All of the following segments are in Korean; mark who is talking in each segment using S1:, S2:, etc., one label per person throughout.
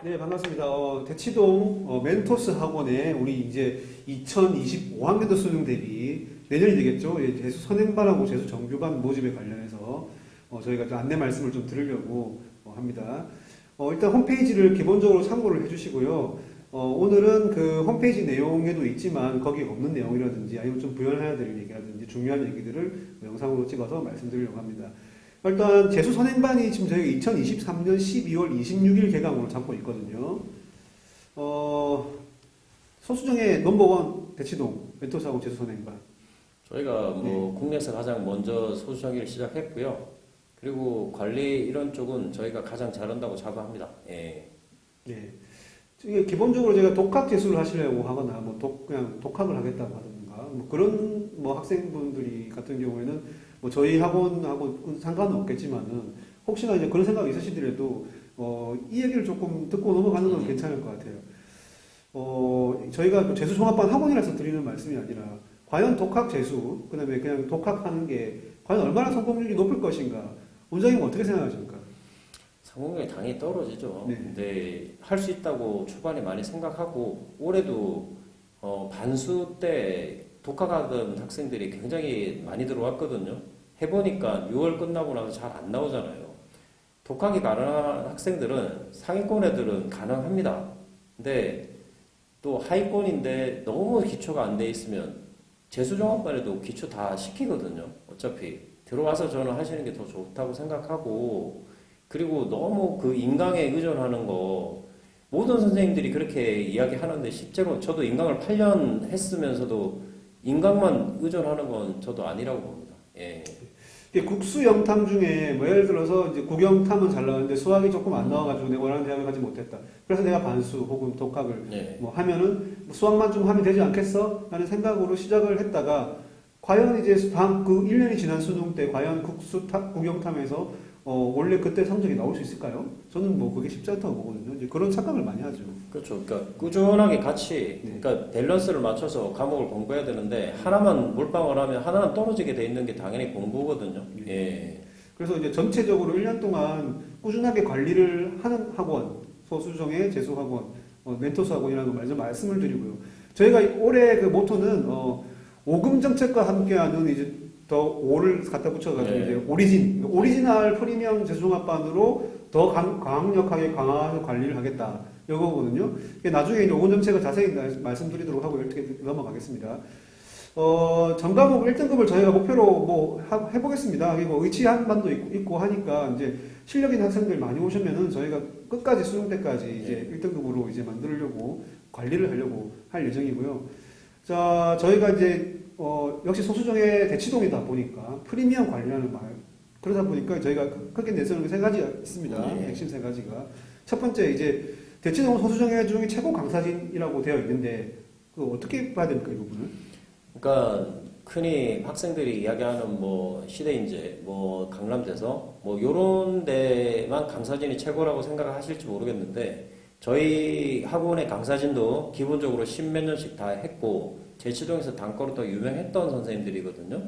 S1: 네, 반갑습니다. 대치동 멘토스 학원에 우리 이제 2025학년도 수능 대비 내년이 되겠죠. 예, 재수 선행반하고 재수 정규반 모집에 관련해서 저희가 좀 안내 말씀을 좀 드리려고 합니다. 일단 홈페이지를 기본적으로 참고를 해주시고요. 오늘은 그 홈페이지 내용에도 있지만 거기에 없는 내용이라든지 아니면 좀 부연해야 될 얘기라든지 중요한 얘기들을 영상으로 찍어서 말씀드리려고 합니다. 일단 재수 선행반이 지금 저희가 2023년 12월 26일 개강으로 잡고 있거든요. 소수정의 넘버원 대치동 멘토스학원 재수 선행반.
S2: 저희가 국내에서 가장 먼저 소수정의를 시작했고요. 그리고 관리 이런 쪽은 저희가 가장 잘한다고 자부합니다. 예.
S1: 예. 이게 기본적으로 제가 독학 재수를 하시려고 하거나 그냥 독학을 하겠다고 하든가 그런 학생분들이 같은 경우에는 저희 학원하고 상관은 없겠지만은 혹시나 이제 그런 생각이 있으시더라도 이 얘기를 조금 듣고 넘어가는 건 괜찮을 것 같아요. 저희가 재수 종합반 학원이라서 드리는 말씀이 아니라 과연 독학 재수 그다음에 그냥 독학하는 게 과연 얼마나 성공률이 높을 것인가 원장님 어떻게 생각하십니까?
S2: 성공률이 당연히 떨어지죠.
S1: 네.
S2: 근데 할 수 있다고 초반에 많이 생각하고 올해도 반수 때 독학하던 학생들이 굉장히 많이 들어왔거든요. 해보니까 6월 끝나고 나서 잘 안 나오잖아요. 독학이 가능한 학생들은 상위권 애들은 가능합니다. 근데 또 하위권인데 너무 기초가 안 돼 있으면 재수종합반에도 기초 다 시키거든요. 어차피 들어와서 저는 하시는 게 더 좋다고 생각하고 그리고 너무 그 인강에 의존하는 거 모든 선생님들이 그렇게 이야기하는데 실제로 저도 인강을 8년 했으면서도 인강만 의존하는 건 저도 아니라고 봅니다. 예.
S1: 국수 영탐 중에 예를 들어서 이제 국영탐은 잘 나왔는데 수학이 조금 안 나와가지고 내가 원하는 대학을 가지 못했다. 그래서 내가 반수 혹은 독학을
S2: 네.
S1: 하면은 수학만 좀 하면 되지 않겠어? 라는 생각으로 시작을 했다가 과연 이제 다음 그 1년이 지난 수능 때 과연 국영탐에서 원래 그때 성적이 나올 수 있을까요? 저는 그게 쉽지 않다고 보거든요. 이제 그런 착각을 많이 하죠.
S2: 그렇죠. 그러니까 꾸준하게 같이,
S1: 네.
S2: 그러니까 밸런스를 맞춰서 과목을 공부해야 되는데 하나만 몰빵을 하면 하나는 떨어지게 돼 있는 게 당연히 공부거든요.
S1: 네.
S2: 예.
S1: 그래서 이제 전체적으로 1년 동안 꾸준하게 관리를 하는 학원, 소수정의 재수학원, 멘토스 학원이라는 걸 말씀을 드리고요. 저희가 올해 그 모토는 오금 정책과 함께하는 이제 더 5를 갖다 붙여가지고
S2: 네.
S1: 이제 오리지널 프리미엄 재수종합반으로 더 강력하게 강화해서 관리를 하겠다. 이거거든요. 나중에 이제 오금 정책을 자세히 말씀드리도록 하고 이렇게 넘어가겠습니다. 전과목 1등급을 저희가 목표로 해보겠습니다. 그리고 의치한 반도 있고 하니까 이제 실력 있는 학생들 많이 오시면은 저희가 끝까지 수능 때까지 이제 1등급으로 이제 만들려고 관리를 하려고 할 예정이고요. 자, 저희가 이제 역시 소수정의 대치동이다 보니까 프리미엄 관리라는 말 그러다 보니까 저희가 크게 내세우는 게 3가지가 있습니다.
S2: 네.
S1: 핵심 3가지가 첫 번째 이제 대치동 소수정의 중에 최고 강사진이라고 되어 있는데 그 어떻게 봐야 됩니까 이 부분을?
S2: 그러니까 흔히 학생들이 이야기하는 시대인재, 강남대서 요런 데만 강사진이 최고라고 생각하실지 모르겠는데 저희 학원의 강사진도 기본적으로 10몇 년씩 다 했고 대치동에서 단거로 더 유명했던 선생님들이거든요.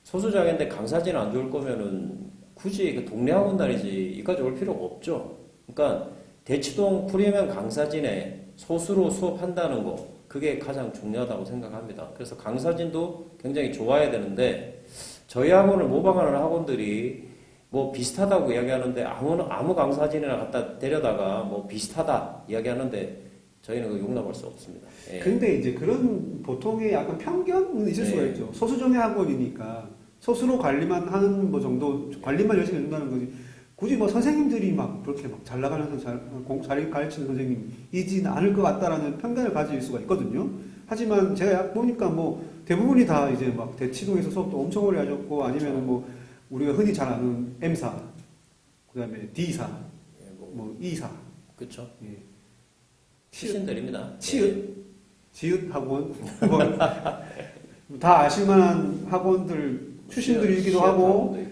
S2: 소수장인데 강사진 안 좋을 거면은 굳이 그 동네 학원 다니지 이까지 올 필요가 없죠. 그러니까 대치동 프리미엄 강사진에 소수로 수업한다는 거 그게 가장 중요하다고 생각합니다. 그래서 강사진도 굉장히 좋아야 되는데 저희 학원을 모방하는 학원들이 비슷하다고 이야기하는데 아무 강사진이나 갖다 데려다가 비슷하다 이야기하는데 저희는 그 용납할 수 없습니다. 예.
S1: 근데 이제 그런 보통의 약간 편견은 있을 수가
S2: 네.
S1: 있죠. 소수정예 학원이니까 소수로 관리만 하는 정도 관리만 열심히 해준다는 거지. 굳이 선생님들이 그렇게 잘 나가면서 잘 가르치는 선생님이지는 않을 것 같다라는 편견을 가질 수가 있거든요. 하지만 제가 보니까 대부분이 다 이제 대치동에서 수업도 엄청 오래 하셨고 아니면 우리가 흔히 잘 아는 M사, 그다음에 D사, E사,
S2: 그렇죠.
S1: 예.
S2: 출신들입니다.
S1: 지읒 학원 다 아실만한 학원들 출신들이기도 하고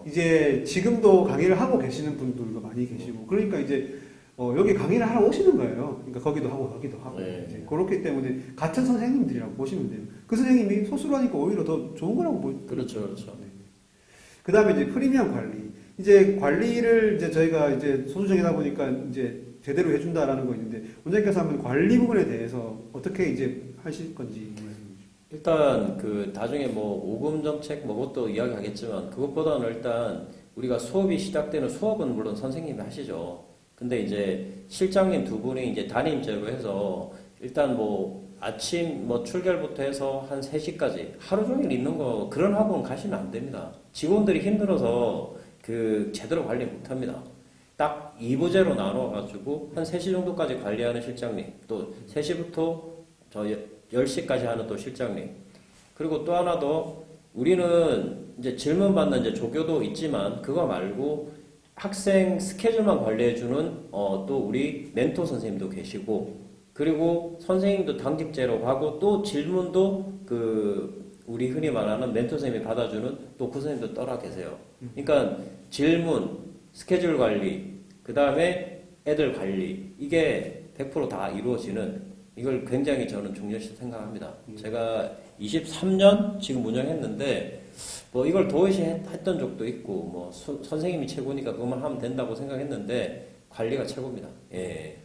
S1: 이제 지금도 강의를 하고 계시는 분들도 많이 계시고 그러니까 이제 여기 강의를 하러 오시는 거예요. 그러니까 거기도 하고 여기도 하고
S2: 네.
S1: 이제 그렇기 때문에 같은 선생님들이라고 보시면 돼요. 그 선생님이 소수로 하니까 오히려 더 좋은 거라고 보여요.
S2: 그렇죠.
S1: 그 다음에 이제 프리미엄 관리. 이제 관리를 이제 저희가 이제 소수정이다 보니까 이제 제대로 해준다라는 거 있는데 원장님께서 한번 관리 부분에 대해서 어떻게 이제 하실 건지 말씀해 주시죠.
S2: 일단 그 나중에 뭐 오금 정책 뭐 그것도 이야기하겠지만 그것보다는 일단 우리가 수업이 시작되는 수업은 물론 선생님이 하시죠. 근데 이제 실장님 두 분이 이제 담임제로 해서 일단 뭐 아침 뭐 출결부터 해서 한 3시까지 하루 종일 있는 거 그런 학원 가시면 안 됩니다. 직원들이 힘들어서 그 제대로 관리 못 합니다. 딱 2부제로 나눠가지고 한 3시 정도까지 관리하는 실장님, 또 3시부터 저 10시까지 하는 또 실장님. 그리고 또 하나 더, 우리는 이제 질문 받는 이제 조교도 있지만, 그거 말고 학생 스케줄만 관리해주는, 또 우리 멘토 선생님도 계시고, 그리고 선생님도 당직제로 하고, 또 질문도 우리 흔히 말하는 멘토 선생님이 받아주는 또 그 선생님도 따라 계세요. 그러니까 질문, 스케줄 관리, 그 다음에 애들 관리, 이게 100%다 이루어지는, 이걸 굉장히 저는 중요시 생각합니다. 제가 23년 지금 운영했는데, 뭐 이걸 도외시 했던 적도 있고, 뭐 선생님이 최고니까 그것만 하면 된다고 생각했는데, 관리가 최고입니다. 예.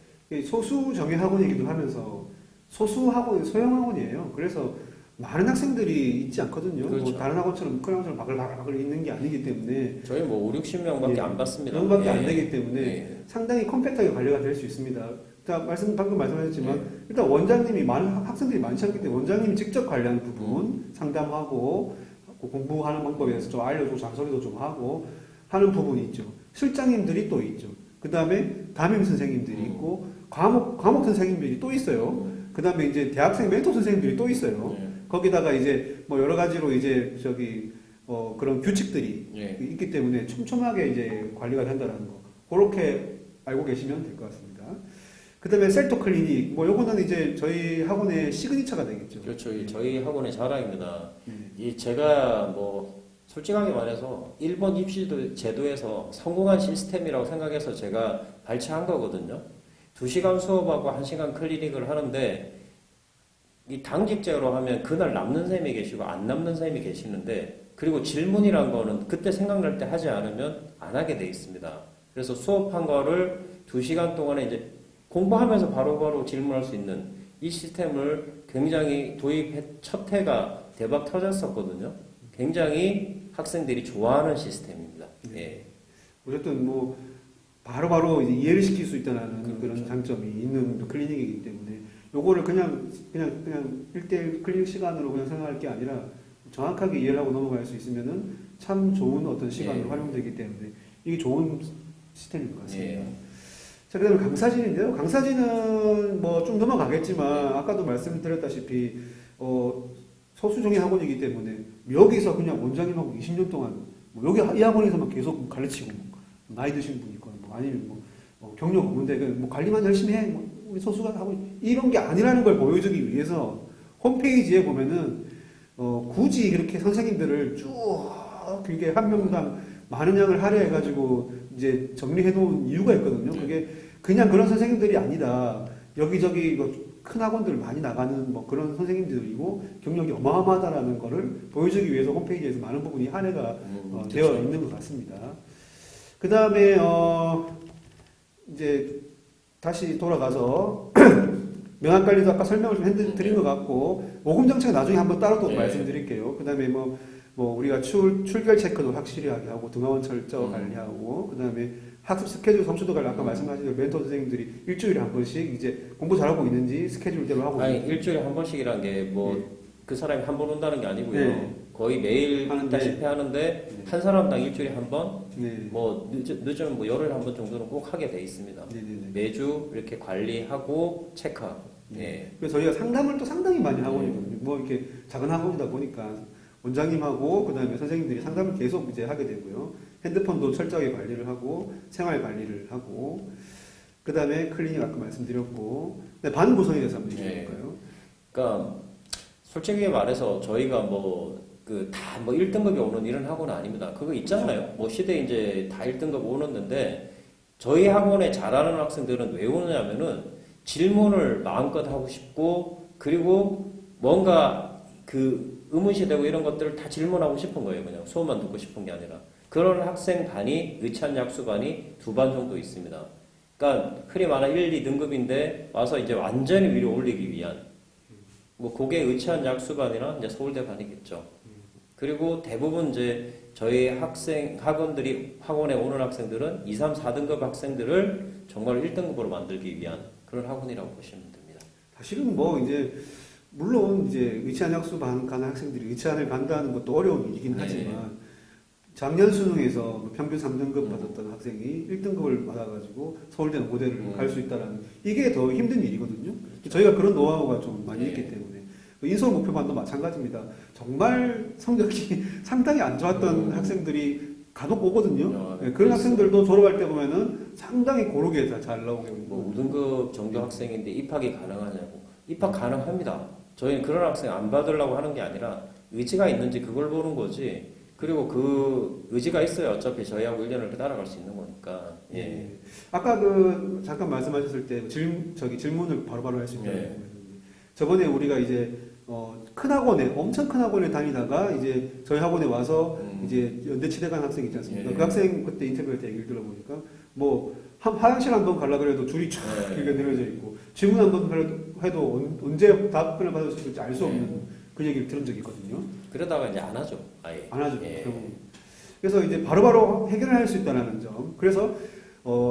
S1: 소수 정예 학원이기도 하면서 소수 학원, 소형 학원이에요. 그래서 많은 학생들이 있지 않거든요.
S2: 그렇죠.
S1: 뭐 다른 학원처럼 큰 학원처럼 바글바글 있는 게 아니기 때문에
S2: 저희 뭐 5, 60명밖에
S1: 예,
S2: 안 받습니다.
S1: 명밖에 안
S2: 예.
S1: 되기 때문에
S2: 예.
S1: 상당히 컴팩트하게 관리가 될 수 있습니다. 방금 말씀하셨지만
S2: 예.
S1: 일단 원장님이 많은 학생들이 많지 않기 때문에 원장님이 직접 관리하는 부분 상담하고 공부하는 방법에 대해서 좀 알려주고 잔소리도 좀 하고 하는 부분이 있죠. 실장님들이 또 있죠. 그 다음에 담임 선생님들이 있고 과목 선생님들이 또 있어요. 그 다음에 이제 대학생 멘토 선생님들이 또 있어요.
S2: 예.
S1: 거기다가 이제 뭐 여러 가지로 이제 그런 규칙들이
S2: 예.
S1: 있기 때문에 촘촘하게 이제 관리가 된다는 거. 그렇게 알고 계시면 될 것 같습니다. 그 다음에 셀토 클리닉, 뭐 요거는 이제 저희 학원의 시그니처가 되겠죠.
S2: 그렇죠. 이 저희 학원의 자랑입니다.
S1: 네.
S2: 이 제가 뭐 솔직하게 말해서 일본 입시 제도에서 성공한 시스템이라고 생각해서 제가 발췌한 거거든요. 2시간 수업하고 1시간 클리닉을 하는데 이 당직제로 하면 그날 남는 쌤이 계시고 안 남는 쌤이 계시는데 그리고 질문이란 거는 그때 생각날 때 하지 않으면 안 하게 돼 있습니다. 그래서 수업한 거를 2시간 동안에 이제 공부하면서 바로바로 질문할 수 있는 이 시스템을 굉장히 첫 해가 대박 터졌었거든요. 굉장히 학생들이 좋아하는 시스템입니다. 예.
S1: 어쨌든 뭐 바로바로 이제 이해를 시킬 수 있다는
S2: 그렇죠.
S1: 그런 장점이 있는 클리닉이기 때문에 요거를 그냥 1대1 클리닉 시간으로 그냥 생각할 게 아니라 정확하게 이해를 하고 넘어갈 수 있으면은 참 좋은 어떤 시간으로
S2: 예.
S1: 활용되기 때문에 이게 좋은 시스템인 것 같습니다.
S2: 예.
S1: 자, 그 다음에 강사진인데요. 강사진은 뭐 좀 넘어가겠지만 아까도 말씀드렸다시피 소수정예 학원이기 때문에 여기서 그냥 원장님하고 20년 동안 뭐 여기 이 학원에서만 계속 가르치고 뭐 나이 드신 분이 있거나 뭐 아니면 뭐 경력 없는데 뭐 관리만 열심히 해. 뭐 우리 소수가 하고 이런 게 아니라는 걸 보여주기 위해서 홈페이지에 보면은 굳이 그렇게 선생님들을 쭉 이게 한 명당 많은 양을 할애해가지고 이제 정리해 놓은 이유가 있거든요. 그게 그냥 그런 선생님들이 아니다. 여기저기 큰 학원들 많이 나가는 뭐 그런 선생님들이고 경력이 어마어마하다라는 거를 보여주기 위해서 홈페이지에서 많은 부분이 할애가 되어
S2: 그렇죠.
S1: 있는 것 같습니다. 그 다음에 이제 다시 돌아가서 명함관리도 아까 설명을 좀 드린 것 같고 모금 정책 나중에 한번 따로 또
S2: 네.
S1: 말씀드릴게요. 그 다음에 뭐 우리가 출결 체크도 확실히 하게 하고 등하원 철저 관리하고 그 다음에 학습 스케줄 성취도 관리 아까 말씀하신 대로 멘토 선생님들이 일주일에 한 번씩 이제 공부 잘하고 있는지 스케줄대로 하고
S2: 아니
S1: 있는지.
S2: 일주일에 한 번씩이란 게 뭐 그 사람이 한 번 온다는 게 아니고요.
S1: 네.
S2: 거의 매일
S1: 하는데.
S2: 다시피 하는데 한 사람당 일주일에 한 번,
S1: 네.
S2: 뭐 늦으면 뭐 열흘에 한 번 정도는 꼭 하게 돼 있습니다.
S1: 네네네.
S2: 매주 이렇게 관리하고 체크하고. 예.
S1: 그래서 저희가 상담을 또 상당히 많이 하고 있거든요. 뭐 이렇게 작은 학원이다 보니까 원장님하고 그다음에 선생님들이 상담을 계속 이제 하게 되고요. 핸드폰도 철저하게 관리를 하고 생활 관리를 하고 그다음에 클리닉 아까 말씀드렸고 네, 반 구성에 대해서 한번 얘기해 볼까요?
S2: 그러니까 솔직히 말해서 저희가 뭐 다 뭐 1등급이 오는 이런 학원은 아닙니다. 그거 있잖아요. 뭐 시대 이제 다 1등급 오는데 저희 학원에 잘하는 학생들은 왜 오느냐면은 질문을 마음껏 하고 싶고 그리고 뭔가 의문시되고 이런 것들을 다 질문하고 싶은 거예요. 그냥 수업만 듣고 싶은 게 아니라. 그런 학생 반이 의찬 약수 반이 2반 정도 있습니다. 그러니까 흔히 말하는 1, 2등급인데 와서 이제 완전히 위로 올리기 위한 뭐 그게 의치한 약수반이나 이제 서울대반이겠죠. 그리고 대부분 이제 저희 학원들이 학원에 오는 학생들은 2, 3, 4등급 학생들을 정말 1등급으로 만들기 위한 그런 학원이라고 보시면 됩니다.
S1: 사실은 뭐 이제 물론 이제 의치안 약수 가는 학생들이 의치안을 간다는 것도 어려운 일이긴 하지만 작년 수능에서 뭐 평균 3등급 받았던 학생이 1등급을 받아가지고 서울대 모델을 갈 수 있다라는 이게 더 힘든 일이거든요. 저희가 그런 노하우가 좀 많이 있기 때문에 인서울 목표반도 마찬가지입니다. 정말 성적이 상당히 안 좋았던 학생들이 간혹 오거든요. 그런 학생들도 졸업할 때 보면은 상당히 고르게 잘 나오게
S2: 뭐 5등급 정도 학생인데 입학이 가능하냐고. 입학 가능합니다. 저희는 그런 학생 안 받으려고 하는 게 아니라 의지가 있는지 그걸 보는 거지. 그리고 그 의지가 있어야 어차피 저희하고 1년을 따라갈 수 있는 거니까. 예.
S1: 아까 그 잠깐 말씀하셨을 때 질문을 바로바로 할 수 있다고 저번에 우리가 이제 큰 학원에 엄청 큰 학원에 다니다가 이제 저희 학원에 와서 이제 연대치대 간 학생 있지 않습니까? 그 학생 그때 인터뷰할 때 얘기를 들어보니까 뭐 화장실 한 번 가려 그래도 줄이 쫙 이렇게 늘어져 있고 질문 한 번 해도 언제 답변을 받을 수 있을지 알 수 없는 그 얘기를 들은 적이 있거든요.
S2: 그러다가 이제 안 하죠. 아예.
S1: 안 하죠.
S2: 예.
S1: 그래서 이제 바로바로 해결을 할 수 있다는 점. 그래서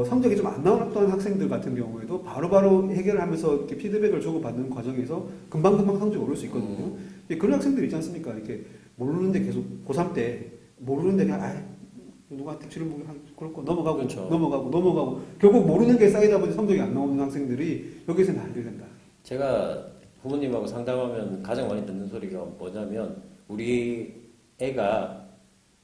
S1: 성적이 좀 안 나왔던 학생들 같은 경우에도 바로바로 해결을 하면서 이렇게 피드백을 주고받는 과정에서 금방금방 성적이 오를 수 있거든요. 그런 학생들 있지 않습니까? 이렇게 모르는데 계속 고3 때 모르는데 그냥 누구한테 질문 그렇고 넘어가고
S2: 그렇죠.
S1: 넘어가고 결국 모르는 게 쌓이다 보니 성적이 안 나오는 학생들이 여기서 다 해결된다.
S2: 제가 부모님하고 상담하면 가장 많이 듣는 소리가 뭐냐면 우리 애가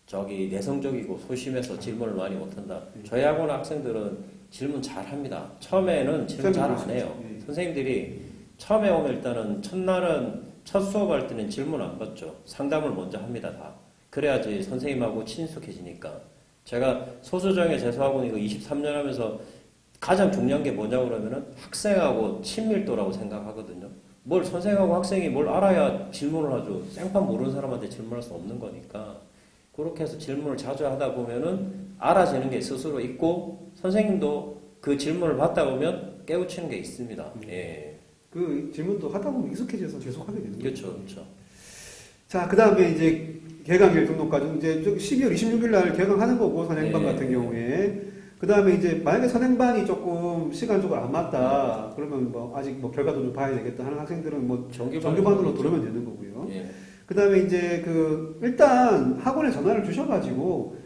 S2: 저기 내성적이고 소심해서 질문을 많이 못한다. 저희 학원 학생들은 질문 잘합니다. 처음에는 질문 잘 안 해요. 선생님들이 처음에 오면 일단은 첫날은 첫 수업할 때는 질문 안 받죠. 상담을 먼저 합니다. 다. 그래야지 선생님하고 친숙해지니까. 제가 소수정예 재수학원 이거 23년 하면서 가장 중요한 게 뭐냐고 그러면은 학생하고 친밀도라고 생각하거든요. 뭘 선생하고 학생이 뭘 알아야 질문을 하죠. 생판 모르는 사람한테 질문할 수 없는 거니까. 그렇게 해서 질문을 자주 하다 보면은 알아지는 게 스스로 있고 선생님도 그 질문을 받다 보면 깨우치는 게 있습니다. 예.
S1: 그 질문도 하다 보면 익숙해져서 계속 하게 되는 거죠.
S2: 그렇죠, 그렇죠.
S1: 자, 그 다음에 이제 개강일 등록 과정 이제 12월 26일 날 개강하는 거고 선행반 같은 경우에 그 다음에 이제 만약에 선행반이 조금 시간적으로 안 맞다 그러면 뭐 아직 뭐 결과도 좀 봐야 되겠다 하는 학생들은 뭐 정규반으로 들어오면 되는 거고요.
S2: 예.
S1: 그 다음에 이제 일단 학원에 전화를 주셔가지고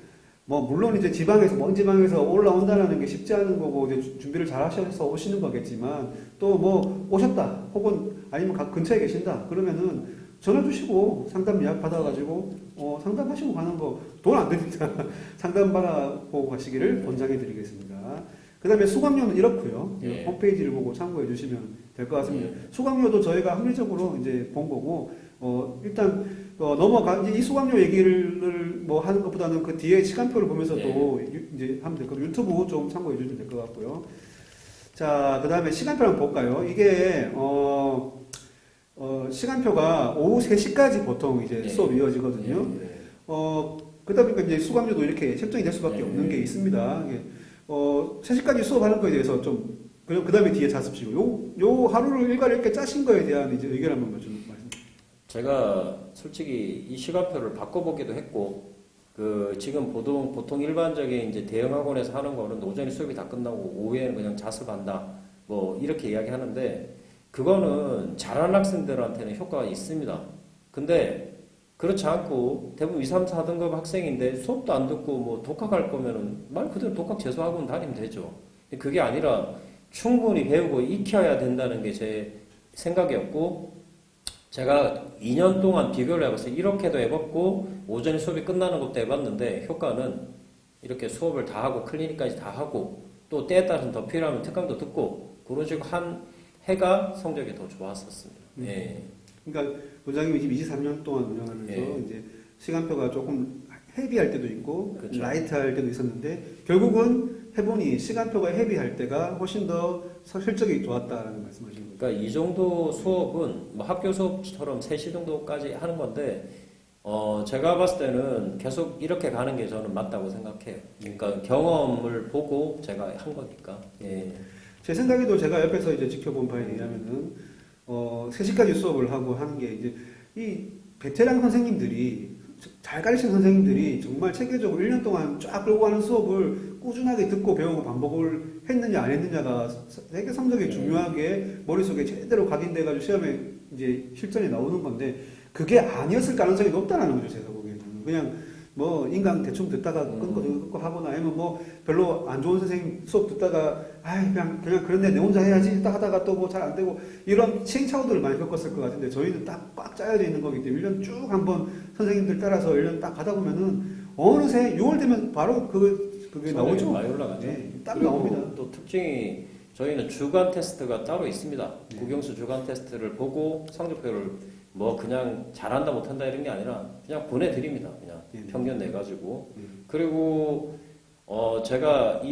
S1: 뭐 물론 이제 먼 지방에서 올라온다는 게 쉽지 않은 거고 이제 준비를 잘 하셔서 오시는 거겠지만 또 뭐 오셨다 혹은 아니면 근처에 계신다 그러면은 전화 주시고 상담 예약 받아가지고 상담하시고 가는 거 돈 안 드립니다. 상담 받아보고 가시기를 권장해 드리겠습니다. 그 다음에 수강료는 이렇고요.
S2: 예.
S1: 홈페이지를 보고 참고해 주시면 될 것 같습니다. 수강료도 저희가 합리적으로 이제 본 거고 일단 이제 이 수강료 얘기를 뭐 하는 것보다는 그 뒤에 시간표를 보면서 또 이제 하면 될 거고 유튜브 좀 참고해 주시면 될 것 같고요. 자, 그 다음에 시간표를 한번 볼까요? 이게 시간표가 오후 3시까지 보통 이제 수업이 이어지거든요. 그러다 보니까 이제 수강료도 이렇게 책정이 될 수밖에 없는 게 있습니다. 3시까지 수업하는 거에 대해서 좀, 그 다음에 뒤에 자습시고, 요 하루를 일과를 이렇게 짜신 거에 대한 이제 의견 한 번만 좀 말씀.
S2: 제가 솔직히 이 시간표를 바꿔보기도 했고, 지금 보통 일반적인 이제 대형 학원에서 하는 거는 오전에 수업이 다 끝나고 오후에는 그냥 자습한다. 뭐, 이렇게 이야기 하는데, 그거는 잘하는 학생들한테는 효과가 있습니다. 근데 그렇지 않고 대부분 2, 3, 4등급 학생인데 수업도 안 듣고 뭐 독학할 거면은 말 그대로 독학 재수학원 다니면 되죠. 그게 아니라 충분히 배우고 익혀야 된다는 게 제 생각이었고 제가 2년 동안 비교를 해봤어요. 이렇게도 해봤고 오전에 수업이 끝나는 것도 해봤는데 효과는 이렇게 수업을 다 하고 클리닉까지 다 하고 또 때에 따라서는 더 필요하면 특강도 듣고 그런 식으로 한 해가 성적이 더 좋았었습니다. 예.
S1: 그러니까 원장님이 지금 23년 동안 운영하면서 이제 시간표가 조금 헤비할 때도 있고
S2: 그렇죠.
S1: 라이트할 때도 있었는데 결국은 해보니 시간표가 헤비할 때가 훨씬 더 실적이 좋았다라는 말씀하시는 거죠.
S2: 그러니까 이 정도 수업은 뭐 학교 수업처럼 3시 정도까지 하는 건데 제가 봤을 때는 계속 이렇게 가는 게 저는 맞다고 생각해요. 그러니까 경험을 보고 제가 한 거니까. 예.
S1: 제 생각에도 제가 옆에서 이제 지켜본 바에 의하면은 3시까지 수업을 하고 하는 게 이제 이 베테랑 선생님들이 잘 가르치는 선생님들이 정말 체계적으로 1년 동안 쫙 끌고 가는 수업을 꾸준하게 듣고 배우고 반복을 했느냐 안 했느냐가 되게 성적에 중요하게 머릿속에 제대로 각인돼가지고 시험에 이제 실전에 나오는 건데 그게 아니었을 가능성이 높다는 거죠, 제가 보기에는. 그냥 뭐 인강 대충 듣다가 끊고 하거나 아니면 뭐 별로 안 좋은 선생님 수업 듣다가 그냥 그런데 내 혼자 해야지 하다가 또 뭐 잘 안 되고 이런 시행착오들을 많이 겪었을 것 같은데 저희는 딱 꽉 짜여져 있는 거기 때문에 1년 쭉 한번 선생님들 따라서 1년 딱 가다 보면은 어느새 6월 되면 바로 그게 나오죠.
S2: 많이 올라가죠.
S1: 네, 딱
S2: 그리고
S1: 나옵니다.
S2: 또 특징이 저희는 주간 테스트가 따로 있습니다.
S1: 네.
S2: 국영수 주간 테스트를 보고 성적표를 뭐 그냥 잘한다 못한다 이런 게 아니라 그냥 보내드립니다. 그냥
S1: 네.
S2: 평균 내가지고.
S1: 네.
S2: 그리고 제가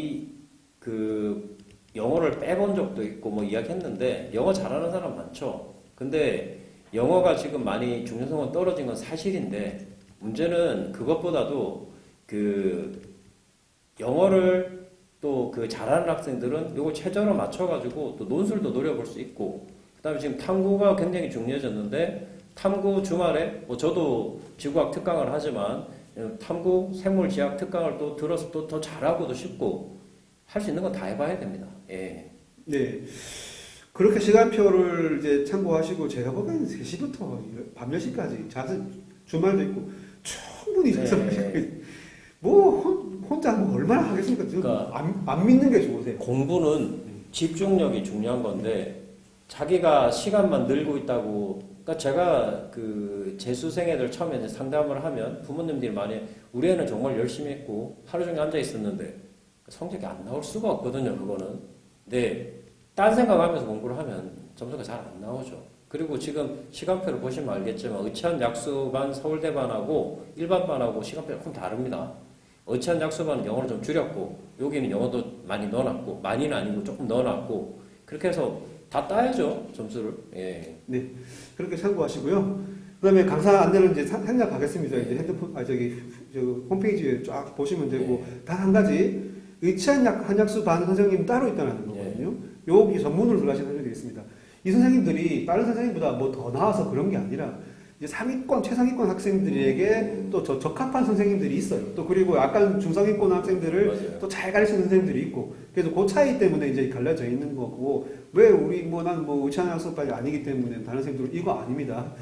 S2: 그 영어를 빼본 적도 있고 뭐 이야기했는데 영어 잘하는 사람 많죠. 근데 영어가 지금 많이 중요성은 떨어진 건 사실인데 문제는 그것보다도 그 영어를 또 그 잘하는 학생들은 요거 최저로 맞춰가지고 또 논술도 노려볼 수 있고 그다음에 지금 탐구가 굉장히 중요해졌는데 탐구 주말에 뭐 저도 지구학 특강을 하지만 탐구 생물지학 특강을 또 들어서 또 더 잘하고도 싶고 할 수 있는 건 다 해봐야 됩니다. 예.
S1: 네. 그렇게 시간표를 이제 참고하시고 제가 보기에는 3시부터 밤 10시까지 주말도 있고 충분히
S2: 네.
S1: 뭐 혼자 뭐 얼마나 하겠습니까?
S2: 그러니까
S1: 안 믿는 게 좋으세요.
S2: 공부는 집중력이 중요한 건데 자기가 시간만 늘고 있다고 그러니까 제가 그 재수생 애들 처음에 이제 상담을 하면 부모님들이 많이 우리 애는 정말 열심히 했고 하루 종일 앉아 있었는데 성적이 안 나올 수가 없거든요. 그거는. 근데 딴 생각하면서 공부를 하면 점수가 잘 안 나오죠. 그리고 지금 시간표를 보시면 알겠지만 의치한 약수반 서울대반하고 일반반하고 시간표가 조금 다릅니다. 의치한 약수반은 영어를 좀 줄였고 여기는 영어도 많이 넣어놨고 많이는 아니고 조금 넣어놨고 그렇게 해서 다 따야죠 점수를. 예.
S1: 네, 그렇게 참고하시고요. 그다음에 강사 안내는 이제 생략하겠습니다. 이제 핸드폰 저 홈페이지에 쫙 보시면 되고 단 한 가지 의치한 한약수 반 선생님 따로 있다는 거거든요. 여기 전문으로 들어가시는 선생님들이 있습니다. 이 선생님들이 다른 선생님보다 뭐 더 나아서 그런 게 아니라 이제 상위권, 최상위권 학생들에게 또 적합한 선생님들이 있어요. 또 그리고 약간 중상위권 학생들을 또 잘 가르치는 선생님들이 있고 그래서 그 차이 때문에 이제 갈라져 있는 거고 왜 우리 난 의치한 학습반이 아니기 때문에 다른 선생님들 이거 아닙니다.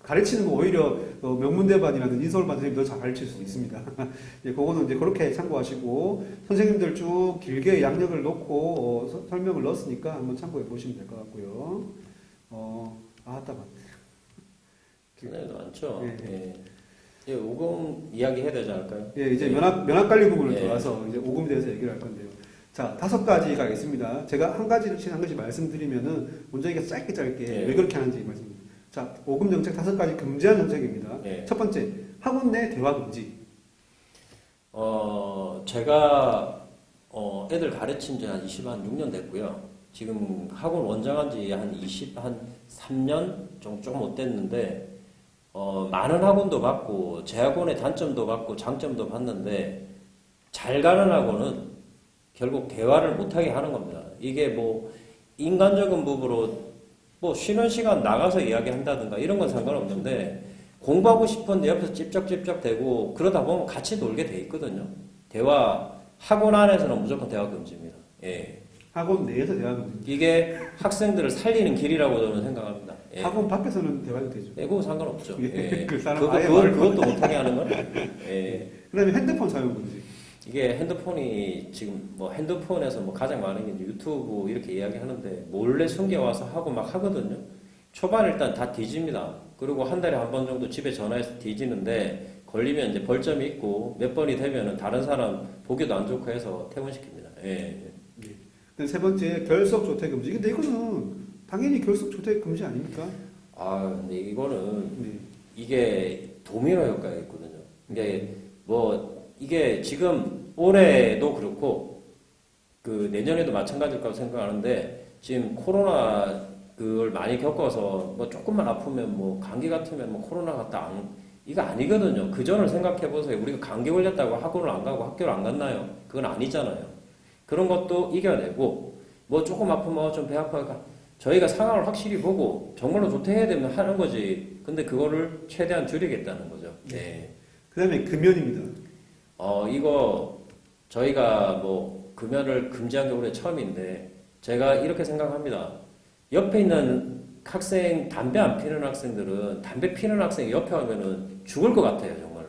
S1: 가르치는 거 오히려 명문대반이라든지 인서울반 선생님이 더 잘 가르칠 수 있습니다. 예, 그거는 이제 그렇게 참고하시고 선생님들 쭉 길게 양력을 놓고 설명을 넣었으니까 한번 참고해 보시면 될 것 같고요. 맞다.
S2: 선생님도 많죠.
S1: 예.
S2: 예. 예, 오금 이야기 해야 되지 않을까요?
S1: 예, 이제 면학 관리 부분을
S2: 예.
S1: 들어와서 이제 오금에 대해서 얘기를 할 건데요. 자, 5가지가 있습니다. 제가 한 가지씩 말씀드리면은 먼저 이게 짧게
S2: 예.
S1: 왜 그렇게 하는지 말씀드립니다. 자, 오금 정책 5가지 금지한 정책입니다.
S2: 예.
S1: 첫 번째, 학원 내 대화 금지.
S2: 제가 애들 가르친 지 한 26년 됐고요. 지금 학원 원장한 지 한 3년 조금 못 됐는데 많은 학원도 봤고 제 학원의 단점도 봤고 장점도 봤는데 잘 가는 학원은 결국 대화를 못하게 하는 겁니다. 이게 뭐 인간적인 부분으로 뭐 쉬는 시간 나가서 이야기한다든가 이런 건 상관없는데 공부하고 싶은데 옆에서 찝쩍찝쩍 대고 그러다 보면 같이 놀게 돼 있거든요. 학원 안에서는 무조건 대화 금지입니다. 예.
S1: 학원 내에서 대화 금지.
S2: 이게 학생들을 살리는 길이라고 저는 생각합니다. 예.
S1: 학원 밖에서는 대화도 되죠.
S2: 예, 그건 상관없죠. 예.
S1: 그 사람 아예 말을
S2: 그것도 못하게 하는 건. 예.
S1: 그다음에 핸드폰 사용 금지.
S2: 이게 핸드폰이 지금 뭐 핸드폰에서 뭐 가장 많은 게 이제 유튜브 이렇게 이야기하는데 몰래 숨겨와서 하고 막 하거든요. 초반 일단 다 뒤집니다. 그리고 한 달에 한 번 정도 집에 전화해서 뒤지는데 걸리면 이제 벌점이 있고 몇 번이 되면은 다른 사람 보기도 안 좋고 해서 퇴근시킵니다. 예.
S1: 네. 세 번째, 결석 조퇴 금지. 근데 이거는 당연히 결석 조퇴 금지 아닙니까?
S2: 근데 이거는
S1: 네.
S2: 이게 도미노 효과가 있거든요. 이게 지금 올해도 그렇고 그 내년에도 마찬가지일 거라고 생각하는데 지금 코로나 그걸 많이 겪어서 뭐 조금만 아프면 뭐 감기 같으면 뭐 코로나 같다 이거 아니거든요. 그 전을 생각해 보세요. 우리가 감기 걸렸다고 학원을 안 가고 학교를 안 갔나요? 그건 아니잖아요. 그런 것도 이겨내고 뭐 조금 아프면 좀 배 아파가 저희가 상황을 확실히 보고 정말로 조퇴해야 되면 하는 거지. 근데 그거를 최대한 줄이겠다는 거죠. 네.
S1: 그다음에 금연입니다.
S2: 이거 저희가 뭐 금연을 금지한 게 올해 처음인데 제가 이렇게 생각합니다. 옆에 있는 학생, 담배 안 피는 학생들은 담배 피는 학생이 옆에 하면은 죽을 것 같아요, 정말로.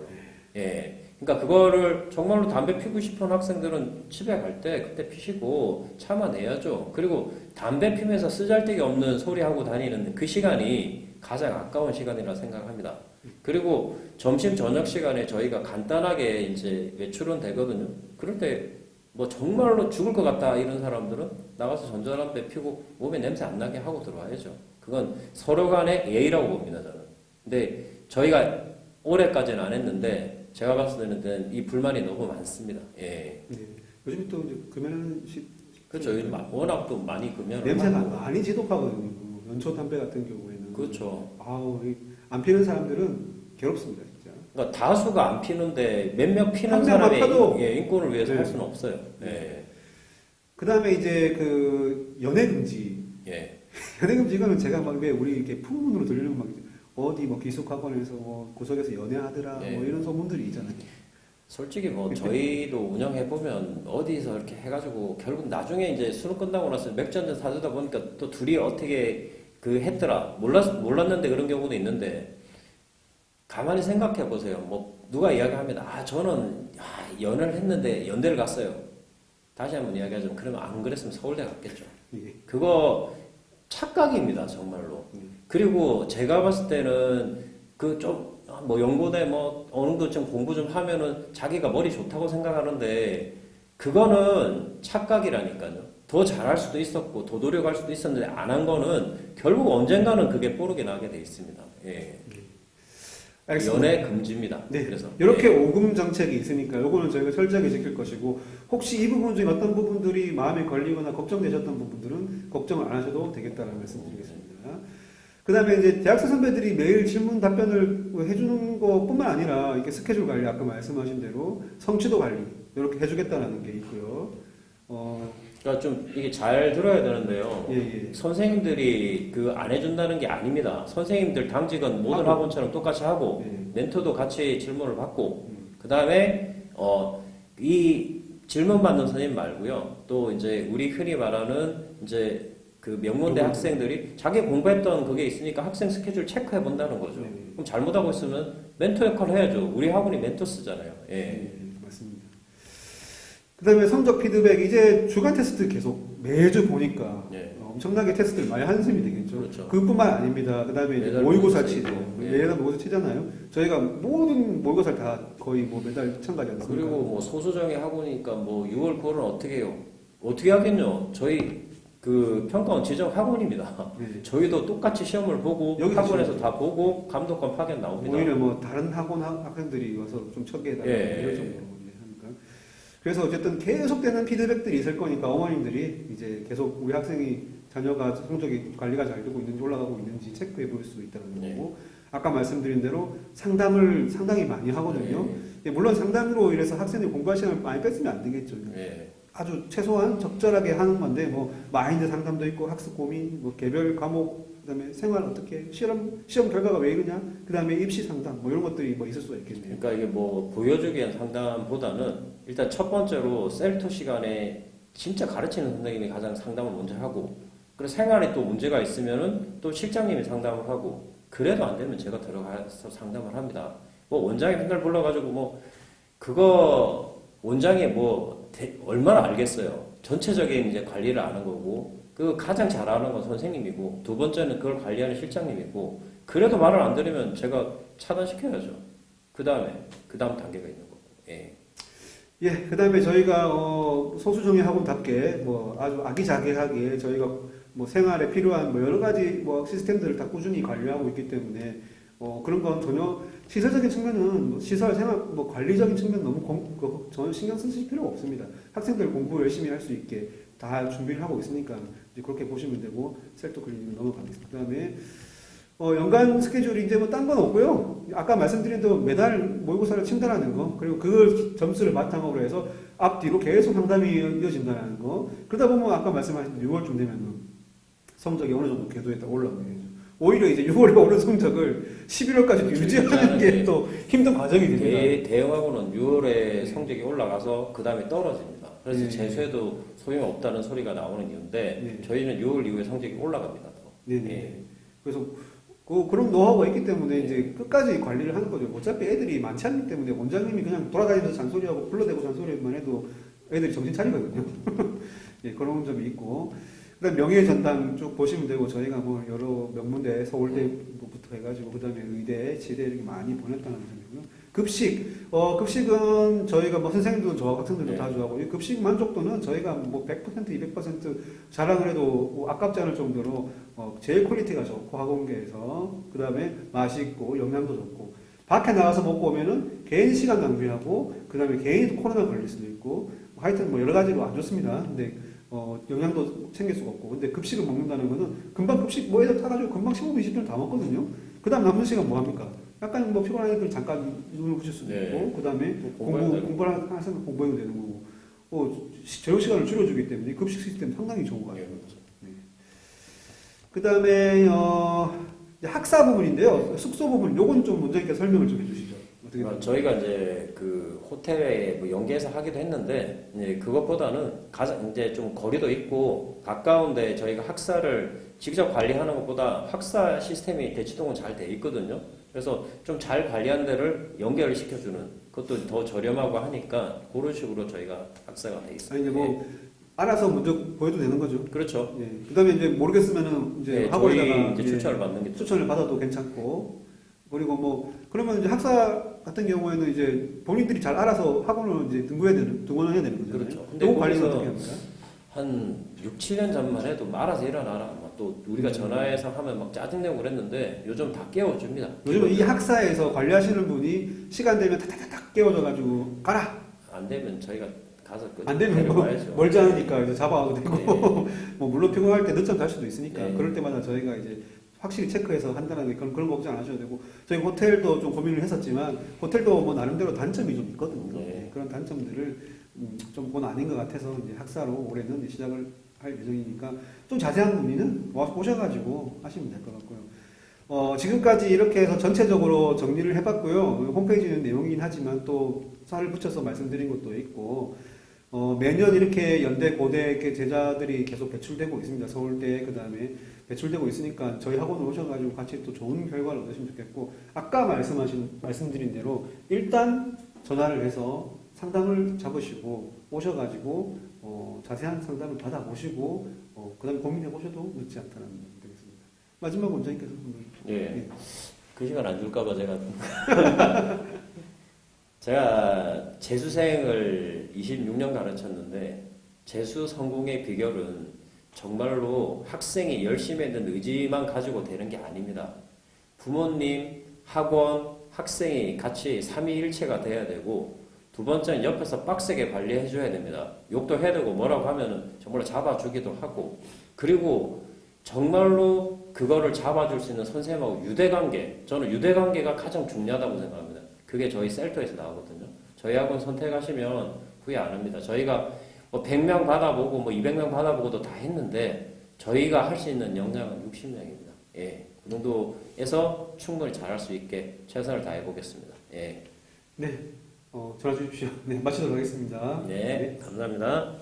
S2: 예. 그러니까 그거를 정말로 담배 피고 싶은 학생들은 집에 갈 때 그때 피시고 참아내야죠. 그리고 담배 피면서 쓰잘데기 없는 소리 하고 다니는 그 시간이 가장 아까운 시간이라 생각합니다. 그리고 점심 저녁 시간에 저희가 간단하게 이제 외출은 되거든요. 그럴 때 뭐 정말로 죽을 것 같다 이런 사람들은 나가서 전자담배 피고 몸에 냄새 안 나게 하고 들어와야죠. 그건 서로 간의 예의라고 봅니다, 저는. 근데 저희가 올해까지는 안 했는데 제가 봤을 때는 이 불만이 너무 많습니다. 예.
S1: 네. 요즘 또 이제 금연
S2: 그렇죠. 요즘 워낙 또 많이 금연을
S1: 냄새가
S2: 하고.
S1: 많이 지독하거든요. 연초 담배 같은 경우에는.
S2: 그렇죠.
S1: 아우, 안 피는 사람들은 괴롭습니다, 진짜.
S2: 그러니까 다수가 안 피는데 몇몇 피는
S1: 한 명만
S2: 사람의
S1: 펴도
S2: 인권을 위해서
S1: 네.
S2: 할 수는 없어요. 예.
S1: 그 다음에 이제 그 연애 금지.
S2: 예.
S1: 연애 금지 이거는 제가 막 왜 우리 이렇게 풍문으로 들리는 막 어디 뭐 기숙학원에서 뭐 구석에서 연애하더라
S2: 예.
S1: 뭐 이런 소문들이 있잖아요.
S2: 솔직히 뭐 저희도 운영해 보면 어디서 이렇게 해가지고 결국 나중에 이제 수능 끝나고 나서 맥주 한잔 사주다 보니까 또 둘이 어떻게 그 했더라 몰랐는데 그런 경우도 있는데 가만히 생각해 보세요. 뭐 누가 이야기하면 저는 연애를 했는데 연대를 갔어요. 다시 한번 이야기하자면 그러면 안 그랬으면 서울대 갔겠죠.
S1: 예.
S2: 그거 착각입니다, 정말로. 그리고 제가 봤을 때는 그 좀 뭐 연고대 뭐 어느 정도 좀 공부 좀 하면은 자기가 머리 좋다고 생각하는데 그거는 착각이라니까요. 더 잘할 수도 있었고 더 노력할 수도 있었는데 안 한 거는 결국 언젠가는 그게 뽀르게 나게 돼 있습니다. 예.
S1: 알겠습니다.
S2: 연애 금지입니다.
S1: 네.
S2: 그래서
S1: 이렇게
S2: 예.
S1: 오금 정책이 있으니까 요거는 저희가 철저하게 지킬 것이고 혹시 이 부분 중에 어떤 부분들이 마음에 걸리거나 걱정되셨던 부분들은 걱정을 안 하셔도 되겠다는 말씀드리겠습니다. 그 다음에 이제 대학생 선배들이 매일 질문 답변을 해주는 것뿐만 아니라 이렇게 스케줄 관리, 아까 말씀하신 대로 성취도 관리, 이렇게 해주겠다는 게 있고요.
S2: 그러니까 좀 이게 잘 들어야 되는데요.
S1: 예.
S2: 선생님들이 그 안 해준다는 게 아닙니다. 선생님들 당직은 모든 학원처럼 똑같이 하고
S1: 예.
S2: 멘토도 같이 질문을 받고 그 다음에 이 질문 받는 선생님 말고요. 또 이제 우리 흔히 말하는 이제 그 명문대 학생들이 자기 공부했던 그게 있으니까 학생 스케줄 체크해 본다는 거죠.
S1: 네.
S2: 그럼 잘못하고 있으면 멘토 역할을 해야죠. 우리 학원이 멘토 쓰잖아요. 예.
S1: 네, 맞습니다. 그 다음에 성적 피드백, 이제 주간 테스트 계속 매주 보니까
S2: 예.
S1: 엄청나게 테스트를 많이 하는 셈이 되겠죠.
S2: 그렇죠.
S1: 그뿐만 아닙니다. 그 다음에
S2: 매달
S1: 모의고사
S2: 모의고사
S1: 치고,
S2: 있고, 예.
S1: 매달 모의고사 치잖아요. 저희가 모든 모의고사를 다 거의 뭐 매달 참가하지 않습니까?
S2: 그리고 뭐 소수정의 학원이니까 뭐 6월 9월은 어떻게 해요? 어떻게 하겠뇨? 저희 그 평가원 지정 학원입니다.
S1: 네.
S2: 저희도 똑같이 시험을 보고
S1: 여기서
S2: 학원에서
S1: 시험을
S2: 다 보고 감독관 파견 나옵니다.
S1: 오히려 뭐 다른 학원 학생들이 와서 좀 척해달라
S2: 예.
S1: 이럴 정도로 하니까. 그래서 어쨌든 계속되는 피드백들이 있을 거니까 어머님들이 이제 계속 우리 학생이 자녀가 성적이 관리가 잘 되고 있는지 올라가고 있는지 체크해 볼 수 있다는
S2: 네.
S1: 거고 아까 말씀드린 대로 상담을 상당히 많이 하거든요.
S2: 네.
S1: 물론 상담으로 인해서 학생들이 공부할 시간을 많이 뺐으면 안 되겠죠.
S2: 예.
S1: 아주 최소한 적절하게 하는 건데 뭐 마인드 상담도 있고 학습 고민, 뭐 개별 과목, 그다음에 생활 어떻게 시험 결과가 왜 이러냐, 그다음에 입시 상담 뭐 이런 것들이 뭐 있을 수가 있겠네요.
S2: 그러니까 이게 뭐 보여주기 위한 상담보다는 일단 첫 번째로 셀토 시간에 진짜 가르치는 선생님이 가장 상담을 먼저 하고 그리고 생활에 또 문제가 있으면은 또 실장님이 상담을 하고 그래도 안 되면 제가 들어가서 상담을 합니다. 뭐 원장이 맨날 불러가지고 뭐 그거 원장이 뭐 얼마나 알겠어요. 전체적인 이제 관리를 아는 거고 그 가장 잘 아는 건 선생님이고 두 번째는 그걸 관리하는 실장님이고 그래도 말을 안 들으면 제가 차단시켜야죠. 그 다음 단계가 있는 거고. 예.
S1: 예, 그 다음에 저희가 소수정예 학원답게 뭐 아주 아기자기하게 저희가 뭐 생활에 필요한 뭐 여러 가지 뭐 시스템들을 다 꾸준히 관리하고 있기 때문에 그런 건 전혀 시설적인 측면은 뭐 시설 생활 뭐 관리적인 측면 너무 전혀 신경 쓰실 필요가 없습니다. 학생들 공부 열심히 할 수 있게 다 준비를 하고 있으니까 이제 그렇게 보시면 되고 셀토 클리닉 넘어가겠습니다. 그다음에 연간 스케줄이 이제 뭐 딴 건 없고요. 아까 말씀드린 대로 매달 모의고사를 친다라는 거, 그리고 그 점수를 바탕으로 해서 앞뒤로 계속 상담이 이어진다는 거. 그러다 보면 아까 말씀하신 6월쯤 되면은 성적이 어느 정도 궤도에 딱 올라오게. 오히려 이제 6월에 오른 성적을 11월까지 유지하는 게 또 힘든 과정이 됩니다.
S2: 대형하고는 6월에 성적이 올라가서 그 다음에 떨어집니다. 그래서
S1: 네.
S2: 재수해도 소용없다는 소리가 나오는 이유인데
S1: 네.
S2: 저희는 6월 이후에 성적이 올라갑니다. 더.
S1: 네.
S2: 예.
S1: 그래서 그런 노하우가 있기 때문에 이제 끝까지 관리를 하는 거죠. 어차피 애들이 많지 않기 때문에 원장님이 그냥 돌아다니면서 잔소리하고 불러대고 잔소리만 해도 애들이 정신 차리거든요. 예, 그런 점이 있고. 그다음 명예 전당 쭉 보시면 되고 저희가 뭐 여러 명문대 서울대부터 해가지고 그다음에 의대, 지대 이렇게 많이 보냈다는 점이고요. 급식은 저희가 뭐 선생님들도 좋아하고 학생들도
S2: 네.
S1: 다 좋아하고 이 급식 만족도는 저희가 뭐 100%, 200% 자랑을 해도 뭐 아깝지 않을 정도로 제일 퀄리티가 좋고 학원계에서 그다음에 맛있고 영양도 좋고 밖에 나가서 먹고 오면은 개인 시간 낭비하고 그다음에 개인 코로나 걸릴 수도 있고 하여튼 뭐 여러 가지로 안 좋습니다. 근데 영양도 챙길 수가 없고 근데 급식을 먹는다는 거는 금방 급식 뭐 애들 타가지고 금방 15분 20분 다 먹거든요. 그 다음 남는 시간 뭐 합니까? 약간 뭐 피곤한 애들 잠깐 눈을 붙일 수도
S2: 네.
S1: 있고 그 다음에
S2: 공부해야 되고.
S1: 공부를 하면서 공부해도 되는 거고 저녁 시간을 줄여주기 때문에 급식 시스템 상당히 좋은 거 같아요. 그 다음에 학사 부분인데요. 숙소 부분 요건 좀 원장님께서 설명을 좀 해주시죠. 어떻게 됩니까?
S2: 저희가 이제 그 호텔에 뭐 연계해서 하기도 했는데 이제 그것보다는 가장 이제 좀 거리도 있고 가까운데 저희가 학사를 직접 관리하는 것보다 학사 시스템이 대치동은 잘 돼 있거든요. 그래서 좀 잘 관리한 데를 연결을 시켜주는 그것도 더 저렴하고 하니까 그런 식으로 저희가 학사가 돼 있습니다.
S1: 아니 이제 뭐 알아서 먼저 보여도 되는 거죠.
S2: 그렇죠.
S1: 예. 그다음에 이제 모르겠으면은 이제
S2: 네,
S1: 학원에다가
S2: 저희 이제
S1: 예,
S2: 추천을 받는 게
S1: 추천을 받아도 괜찮고 그리고 뭐 그러면 이제 학사 같은 경우에는 이제 본인들이 잘 알아서 학원을 이제 등원을 해야 되는 거잖아요.
S2: 그렇죠. 근데
S1: 그 관리는
S2: 거기서
S1: 어떻게 합니까?
S2: 한 6, 7년 전만 해도 알아서 일어나라. 또 우리가 전화해서 하면 막 짜증내고 그랬는데 요즘 다 깨워줍니다.
S1: 요즘은 이 학사에서 관리하시는 분이 시간 되면 탁탁탁 깨워져가지고 가라.
S2: 안 되면 저희가 가서
S1: 안 되면 뭐
S2: 데려가야죠.
S1: 멀지 않으니까 이제 잡아와도 되고
S2: 네.
S1: 뭐 물론 피곤할 때 늦잠 잘 수도 있으니까
S2: 네.
S1: 그럴 때마다 저희가 이제 확실히 체크해서 한다는 게 그런 걱정 안 하셔도 되고 저희 호텔도 좀 고민을 했었지만 호텔도 뭐 나름대로 단점이 좀 있거든요.
S2: 네.
S1: 그런 단점들을 좀 그건 아닌 것 같아서 이제 학사로 올해는 시작을 할 예정이니까 좀 자세한 문의는 오셔가지고 하시면 될 것 같고요. 지금까지 이렇게 해서 전체적으로 정리를 해봤고요. 홈페이지는 내용이긴 하지만 또 살을 붙여서 말씀드린 것도 있고 매년 이렇게 연대, 고대 이렇게 제자들이 계속 배출되고 있습니다. 서울대 그 다음에 배출되고 있으니까 저희 학원을 오셔가지고 같이 또 좋은 결과를 얻으시면 좋겠고 아까 말씀드린 대로 일단 전화를 해서 상담을 잡으시고 오셔가지고 자세한 상담을 받아보시고 그 다음에 고민해 보셔도 늦지 않다는 말이 되겠습니다. 마지막 원장님께서
S2: 예. 그 시간 안 줄까봐 제가 재수생을 26년 가르쳤는데 재수 성공의 비결은 정말로 학생이 열심히 했는 의지만 가지고 되는 게 아닙니다. 부모님, 학원, 학생이 같이 삼위일체가 돼야 되고 두 번째는 옆에서 빡세게 관리해 줘야 됩니다. 욕도 해야 되고 뭐라고 하면은 정말로 잡아주기도 하고 그리고 정말로 그거를 잡아줄 수 있는 선생님하고 유대관계 저는 유대관계가 가장 중요하다고 생각합니다. 그게 저희 셀토에서 나오거든요. 저희 학원 선택하시면 후회 안 합니다. 저희가 뭐 100명 받아보고 뭐 200명 받아보고도 다 했는데 저희가 할 수 있는 역량은 60명입니다. 예. 그 정도에서 충분히 잘할 수 있게 최선을 다해 보겠습니다. 예.
S1: 네, 전화 주십시오. 네, 마치도록 하겠습니다.
S2: 네, 감사합니다.